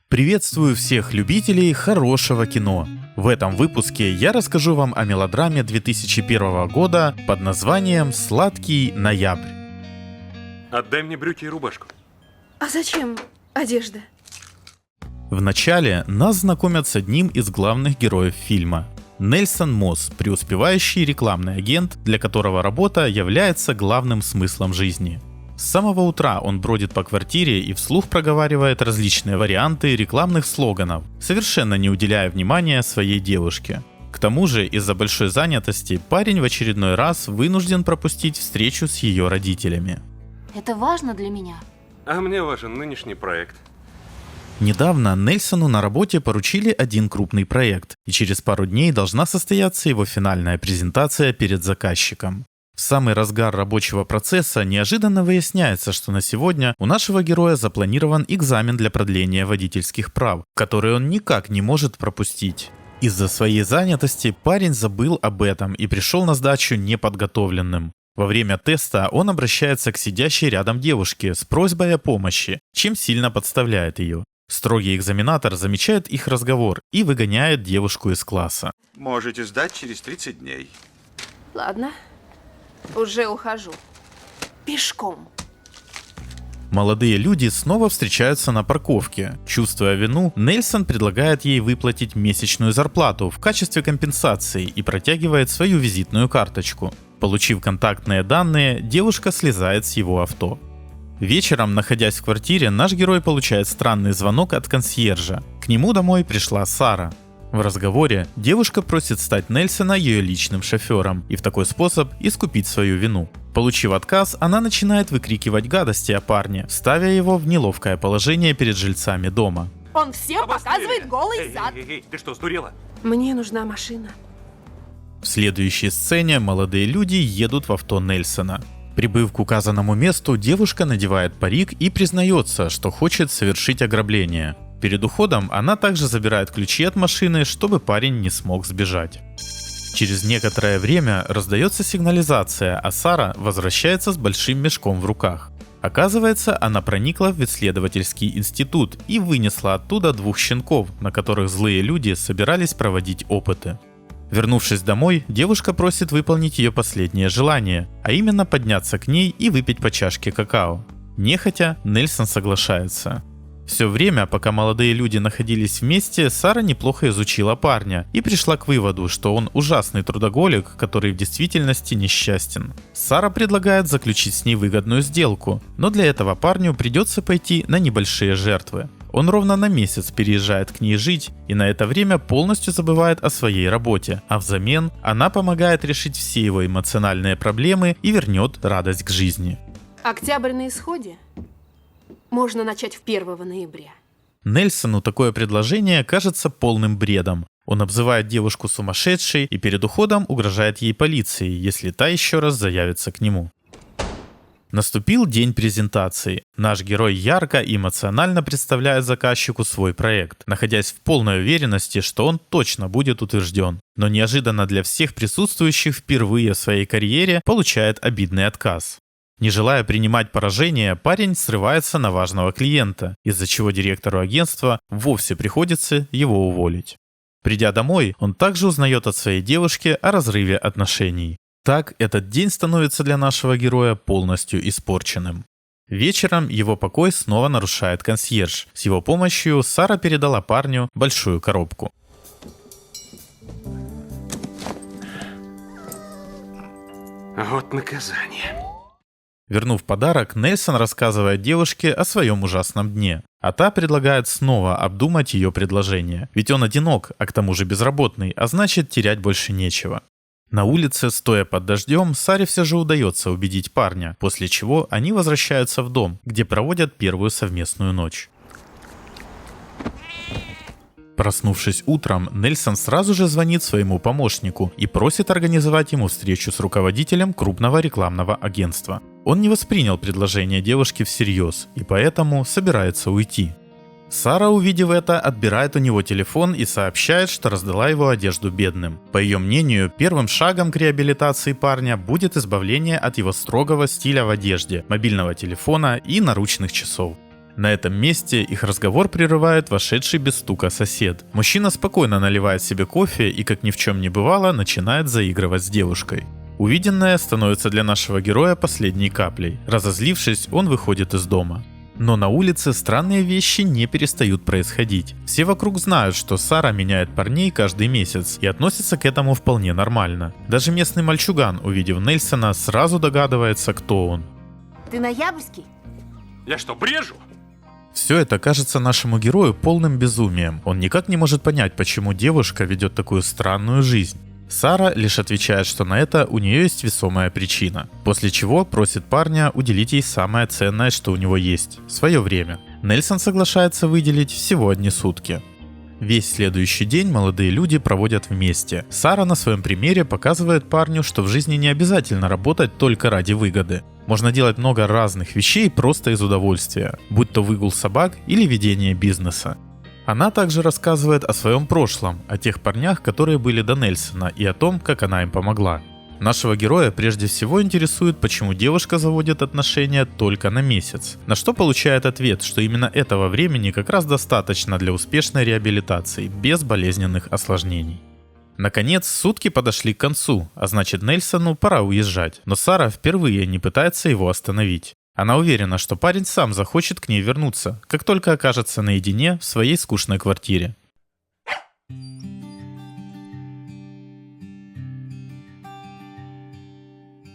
Приветствую всех любителей хорошего кино. В этом выпуске я расскажу вам о мелодраме 2001 года под названием «Сладкий ноябрь». Отдай мне брюки и рубашку. А зачем одежда? Вначале нас знакомят с одним из главных героев фильма. Нельсон Мосс, преуспевающий рекламный агент, для которого работа является главным смыслом жизни. С самого утра он бродит по квартире и вслух проговаривает различные варианты рекламных слоганов, совершенно не уделяя внимания своей девушке. К тому же, из-за большой занятости, парень в очередной раз вынужден пропустить встречу с ее родителями. Это важно для меня. А мне важен нынешний проект. Недавно Нельсону на работе поручили один крупный проект, и через пару дней должна состояться его финальная презентация перед заказчиком. В самый разгар рабочего процесса неожиданно выясняется, что на сегодня у нашего героя запланирован экзамен для продления водительских прав, который он никак не может пропустить. Из-за своей занятости парень забыл об этом и пришел на сдачу неподготовленным. Во время теста он обращается к сидящей рядом девушке с просьбой о помощи, чем сильно подставляет ее. Строгий экзаменатор замечает их разговор и выгоняет девушку из класса. Можете сдать через 30 дней. Ладно, уже ухожу. Пешком. Молодые люди снова встречаются на парковке. Чувствуя вину, Нельсон предлагает ей выплатить месячную зарплату в качестве компенсации и протягивает свою визитную карточку. Получив контактные данные, девушка слезает с его авто. Вечером, находясь в квартире, наш герой получает странный звонок от консьержа. К нему домой пришла Сара. В разговоре девушка просит стать Нельсона ее личным шофером и в такой способ искупить свою вину. Получив отказ, она начинает выкрикивать гадости о парне, ставя его в неловкое положение перед жильцами дома. Он всем показывает голый зад. Эй, ты что, сдурела? Мне нужна машина. В следующей сцене молодые люди едут в авто Нельсона. Прибыв к указанному месту, девушка надевает парик и признается, что хочет совершить ограбление. Перед уходом она также забирает ключи от машины, чтобы парень не смог сбежать. Через некоторое время раздается сигнализация, а Сара возвращается с большим мешком в руках. Оказывается, она проникла в исследовательский институт и вынесла оттуда 2 щенков, на которых злые люди собирались проводить опыты. Вернувшись домой, девушка просит выполнить ее последнее желание, а именно подняться к ней и выпить по чашке какао. Нехотя, Нельсон соглашается. Все время, пока молодые люди находились вместе, Сара неплохо изучила парня и пришла к выводу, что он ужасный трудоголик, который в действительности несчастен. Сара предлагает заключить с ней выгодную сделку, но для этого парню придется пойти на небольшие жертвы. Он ровно на месяц переезжает к ней жить и на это время полностью забывает о своей работе, а взамен она помогает решить все его эмоциональные проблемы и вернет радость к жизни. Октябрь на исходе. Можно начать в 1 ноября. Нельсону такое предложение кажется полным бредом. Он обзывает девушку сумасшедшей и перед уходом угрожает ей полицией, если та еще раз заявится к нему. Наступил день презентации. Наш герой ярко и эмоционально представляет заказчику свой проект, находясь в полной уверенности, что он точно будет утвержден. Но неожиданно для всех присутствующих впервые в своей карьере получает обидный отказ. Не желая принимать поражение, парень срывается на важного клиента, из-за чего директору агентства вовсе приходится его уволить. Придя домой, он также узнает от своей девушки о разрыве отношений. Так, этот день становится для нашего героя полностью испорченным. Вечером его покой снова нарушает консьерж. С его помощью Сара передала парню большую коробку. Вот наказание. Вернув подарок, Нельсон рассказывает девушке о своем ужасном дне, а та предлагает снова обдумать ее предложение, ведь он одинок, а к тому же безработный, а значит терять больше нечего. На улице, стоя под дождем, Саре все же удается убедить парня, после чего они возвращаются в дом, где проводят первую совместную ночь. Проснувшись утром, Нельсон сразу же звонит своему помощнику и просит организовать ему встречу с руководителем крупного рекламного агентства. Он не воспринял предложение девушки всерьез и поэтому собирается уйти. Сара, увидев это, отбирает у него телефон и сообщает, что раздала его одежду бедным. По ее мнению, первым шагом к реабилитации парня будет избавление от его строгого стиля в одежде, мобильного телефона и наручных часов. На этом месте их разговор прерывает вошедший без стука сосед. Мужчина спокойно наливает себе кофе и, как ни в чем не бывало, начинает заигрывать с девушкой. Увиденное становится для нашего героя последней каплей. Разозлившись, он выходит из дома. Но на улице странные вещи не перестают происходить. Все вокруг знают, что Сара меняет парней каждый месяц и относится к этому вполне нормально. Даже местный мальчуган, увидев Нельсона, сразу догадывается, кто он. Ты ноябрьский? Я что, брежу? Все это кажется нашему герою полным безумием. Он никак не может понять, почему девушка ведет такую странную жизнь. Сара лишь отвечает, что на это у нее есть весомая причина, после чего просит парня уделить ей самое ценное, что у него есть – свое время. Нельсон соглашается выделить всего 1 сутки. Весь следующий день молодые люди проводят вместе. Сара на своем примере показывает парню, что в жизни не обязательно работать только ради выгоды. Можно делать много разных вещей просто из удовольствия, будь то выгул собак или ведение бизнеса. Она также рассказывает о своем прошлом, о тех парнях, которые были до Нельсона, и о том, как она им помогла. Нашего героя прежде всего интересует, почему девушка заводит отношения только на месяц, на что получает ответ, что именно этого времени как раз достаточно для успешной реабилитации, без болезненных осложнений. Наконец, сутки подошли к концу, а значит Нельсону пора уезжать, но Сара впервые не пытается его остановить. Она уверена, что парень сам захочет к ней вернуться, как только окажется наедине в своей скучной квартире.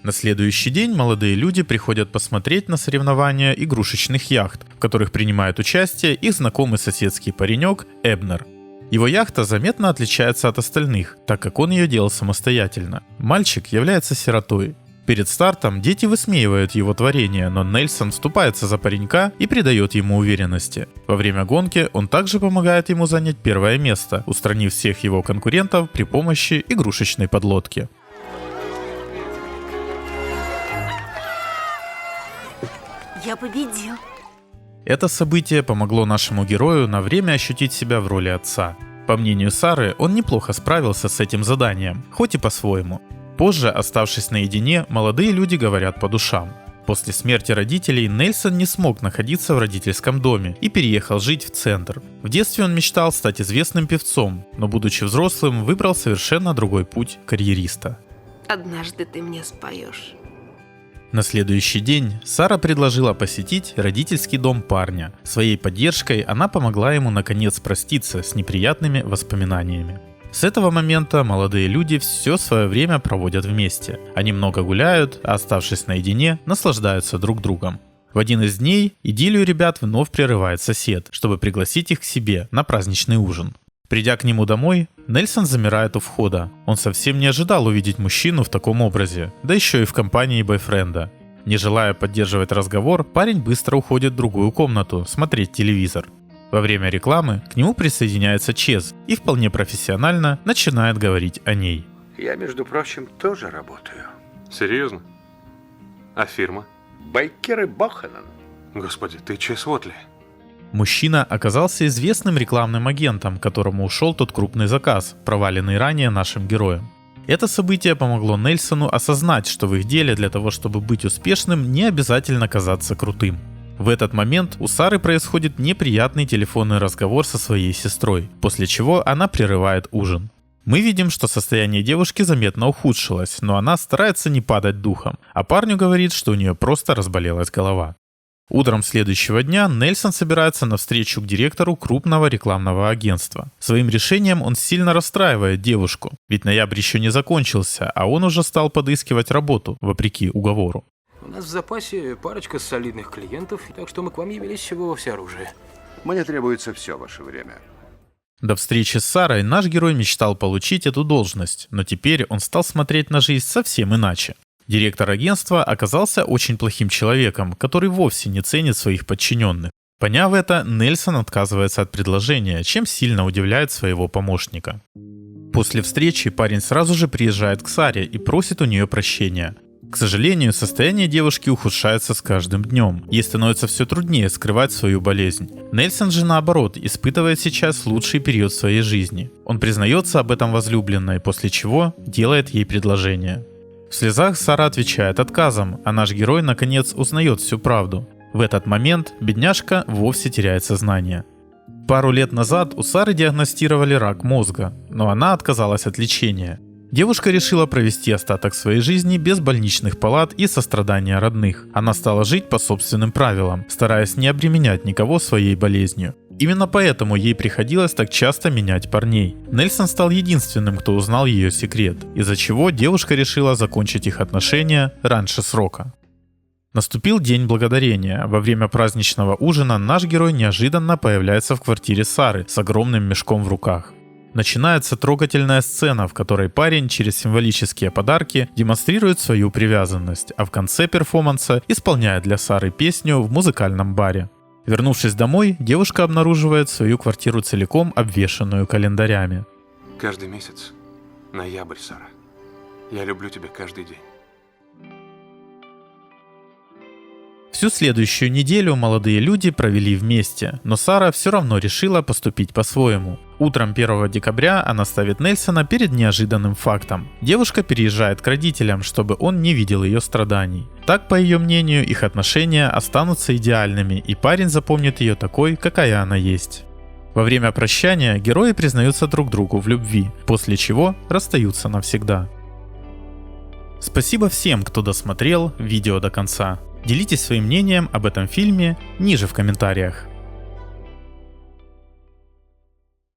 На следующий день молодые люди приходят посмотреть на соревнования игрушечных яхт, в которых принимает участие их знакомый соседский паренек Эбнер. Его яхта заметно отличается от остальных, так как он ее делал самостоятельно. Мальчик является сиротой. Перед стартом дети высмеивают его творение, но Нельсон вступается за паренька и придает ему уверенности. Во время гонки он также помогает ему занять первое место, устранив всех его конкурентов при помощи игрушечной подлодки. Я победил. Это событие помогло нашему герою на время ощутить себя в роли отца. По мнению Сары, он неплохо справился с этим заданием, хоть и по-своему. Позже, оставшись наедине, молодые люди говорят по душам. После смерти родителей Нельсон не смог находиться в родительском доме и переехал жить в центр. В детстве он мечтал стать известным певцом, но будучи взрослым, выбрал совершенно другой путь карьериста. Однажды ты мне споешь. На следующий день Сара предложила посетить родительский дом парня. Своей поддержкой она помогла ему наконец проститься с неприятными воспоминаниями. С этого момента молодые люди все свое время проводят вместе. Они много гуляют, а оставшись наедине, наслаждаются друг другом. В один из дней идиллию ребят вновь прерывает сосед, чтобы пригласить их к себе на праздничный ужин. Придя к нему домой, Нельсон замирает у входа. Он совсем не ожидал увидеть мужчину в таком образе, да еще и в компании бойфренда. Не желая поддерживать разговор, парень быстро уходит в другую комнату смотреть телевизор. Во время рекламы к нему присоединяется Чез и вполне профессионально начинает говорить о ней. Я, между прочим, тоже работаю. Серьезно? А фирма? Бейкер и Боханан. Господи, ты Чес Уотли. Мужчина оказался известным рекламным агентом, которому ушел тот крупный заказ, проваленный ранее нашим героем. Это событие помогло Нельсону осознать, что в их деле для того, чтобы быть успешным, не обязательно казаться крутым. В этот момент у Сары происходит неприятный телефонный разговор со своей сестрой, после чего она прерывает ужин. Мы видим, что состояние девушки заметно ухудшилось, но она старается не падать духом, а парню говорит, что у нее просто разболелась голова. Утром следующего дня Нельсон собирается на встречу к директору крупного рекламного агентства. Своим решением он сильно расстраивает девушку, ведь ноябрь еще не закончился, а он уже стал подыскивать работу, вопреки уговору. У нас в запасе парочка солидных клиентов, так что мы к вам явились всего во всеоружие. Мне требуется все ваше время. До встречи с Сарой наш герой мечтал получить эту должность, но теперь он стал смотреть на жизнь совсем иначе. Директор агентства оказался очень плохим человеком, который вовсе не ценит своих подчиненных. Поняв это, Нельсон отказывается от предложения, чем сильно удивляет своего помощника. После встречи парень сразу же приезжает к Саре и просит у нее прощения. К сожалению, состояние девушки ухудшается с каждым днем. Ей становится все труднее скрывать свою болезнь. Нельсон же наоборот испытывает сейчас лучший период своей жизни. Он признается об этом возлюбленной, после чего делает ей предложение. В слезах Сара отвечает отказом, а наш герой наконец узнает всю правду. В этот момент бедняжка вовсе теряет сознание. Пару лет назад у Сары диагностировали рак мозга, но она отказалась от лечения. Девушка решила провести остаток своей жизни без больничных палат и сострадания родных. Она стала жить по собственным правилам, стараясь не обременять никого своей болезнью. Именно поэтому ей приходилось так часто менять парней. Нельсон стал единственным, кто узнал ее секрет, из-за чего девушка решила закончить их отношения раньше срока. Наступил День Благодарения. Во время праздничного ужина наш герой неожиданно появляется в квартире Сары с огромным мешком в руках. Начинается трогательная сцена, в которой парень через символические подарки демонстрирует свою привязанность, а в конце перформанса исполняет для Сары песню в музыкальном баре. Вернувшись домой, девушка обнаруживает свою квартиру целиком обвешанную календарями. Каждый месяц. Ноябрь, Сара. Я люблю тебя каждый день. Всю следующую неделю молодые люди провели вместе, но Сара все равно решила поступить по-своему. Утром 1 декабря она ставит Нельсона перед неожиданным фактом. Девушка переезжает к родителям, чтобы он не видел ее страданий. Так, по ее мнению, их отношения останутся идеальными, и парень запомнит ее такой, какая она есть. Во время прощания герои признаются друг другу в любви, после чего расстаются навсегда. Спасибо всем, кто досмотрел видео до конца. Делитесь своим мнением об этом фильме ниже в комментариях.